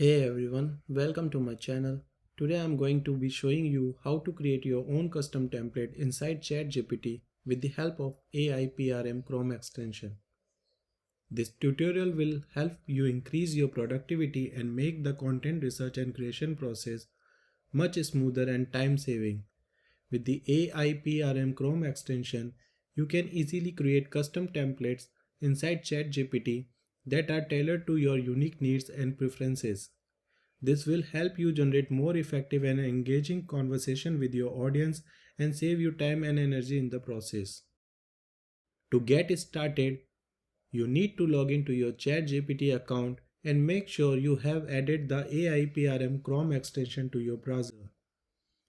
Hey everyone, welcome to my channel. Today I'm going to be showing you how to create your own custom template inside Chat GPT with the help of AIPRM Chrome Extension. This tutorial will help you increase your productivity and make the content research and creation process much smoother and time saving. With the AIPRM Chrome Extension, you can easily create custom templates inside Chat GPT that are tailored to your unique needs and preferences. This will help you generate more effective and engaging conversation with your audience and save you time and energy in the process. To get started, you need to log into your ChatGPT account and make sure you have added the AIPRM Chrome extension to your browser.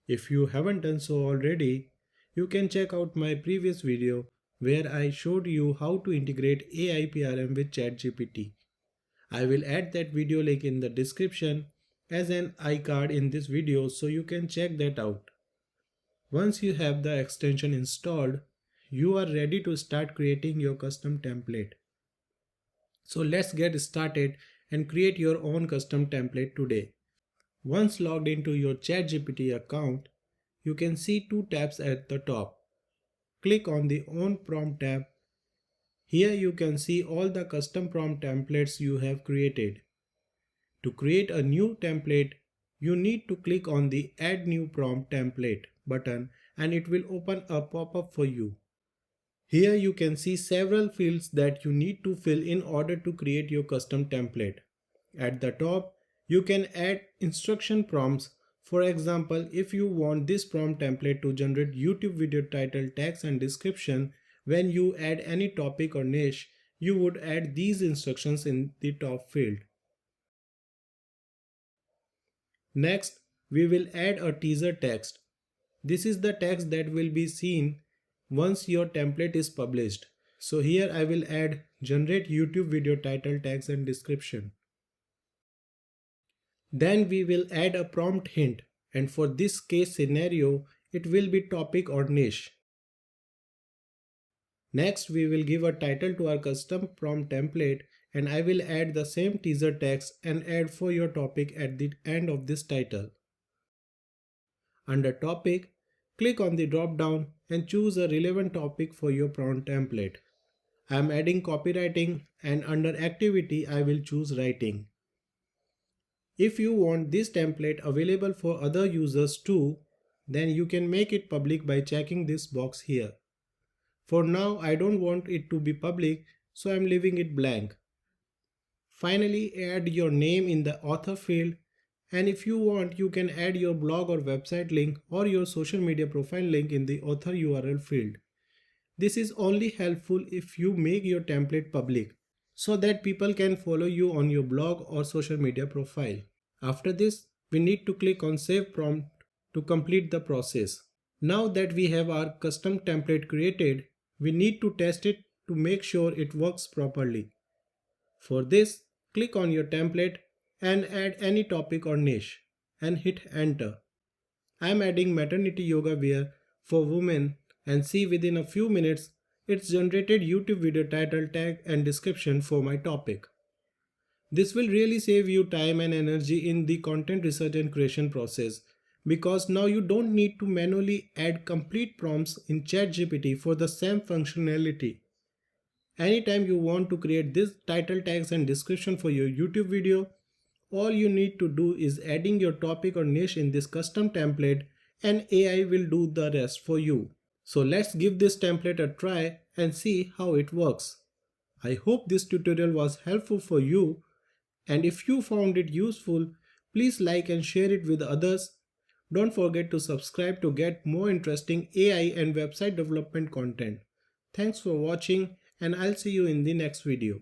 If you haven't done so already, you can check out my previous video where I showed you how to integrate AIPRM with ChatGPT. I will add that video link in the description as an iCard in this video so you can check that out. Once you have the extension installed, you are ready to start creating your custom template. So let's get started and create your own custom template today. Once logged into your ChatGPT account, you can see two tabs at the top. Click on the On Prompt tab. Here you can see all the custom prompt templates you have created. To create a new template, you need to click on the Add New Prompt Template button and it will open a pop-up for you. Here you can see several fields that you need to fill in order to create your custom template. At the top, you can add instruction prompts. For example, if you want this prompt template to generate YouTube video title, text and description, when you add any topic or niche, you would add these instructions in the top field. Next, we will add a teaser text. This is the text that will be seen once your template is published. So here I will add generate YouTube video title, text and description. Then we will add a prompt hint, and for this case scenario, it will be topic or niche. Next, we will give a title to our custom prompt template and I will add the same teaser text and add for your topic at the end of this title. Under topic, click on the drop down and choose a relevant topic for your prompt template. I am adding copywriting and under activity I will choose writing. If you want this template available for other users too, then you can make it public by checking this box here. For now, I don't want it to be public, so I am leaving it blank. Finally, add your name in the author field, and if you want, you can add your blog or website link or your social media profile link in the author URL field. This is only helpful if you make your template public, so that people can follow you on your blog or social media profile. After this, we need to click on Save Prompt to complete the process. Now that we have our custom template created, we need to test it to make sure it works properly. For this, click on your template and add any topic or niche and hit enter. I am adding maternity yoga wear for women and see within a few minutes it's generated YouTube video title, tag and description for my topic. This will really save you time and energy in the content research and creation process because now you don't need to manually add complete prompts in ChatGPT for the same functionality. Anytime you want to create this title, tags and description for your YouTube video, all you need to do is adding your topic or niche in this custom template and AI will do the rest for you. So let's give this template a try and see how it works. I hope this tutorial was helpful for you, and if you found it useful, please like and share it with others. Don't forget to subscribe to get more interesting AI and website development content. Thanks for watching and I'll see you in the next video.